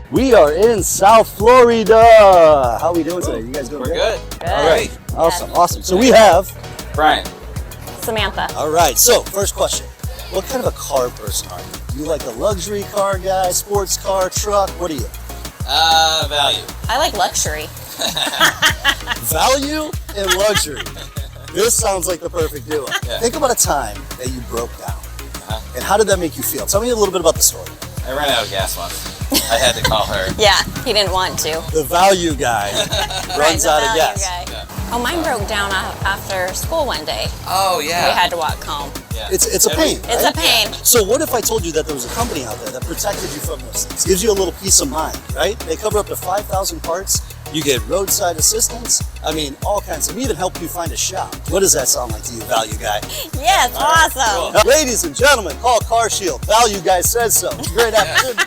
We are in South Florida. How are we doing today? You guys doing We're good. All right. Awesome. So we have Brian. Samantha. All right. So first question. What kind of a car person are you? Do you like a luxury car guy, sports car, truck? What are you? Value. I like luxury. Value and luxury. This sounds like the perfect duo. Yeah. Think about a time that you broke down. And how did that make you feel? Tell me a little bit about the story. I ran out of gas once. I had to call her. Yeah, he didn't want to. The value guy runs out of gas. Yeah. Oh, mine broke down after school one day. Oh, yeah. We had to walk home. Yeah. It's a pain. It's right? a pain. So what if I told you that there was a company out there that protected you from those things? Gives you a little peace of mind, right? They cover up to 5,000 parts. You get roadside assistance. I mean, all kinds of. We even help you find a shop. What does that sound like to you, value guy? Yes, awesome. Ladies and gentlemen, call CarShield. Value guy says so. Great afternoon.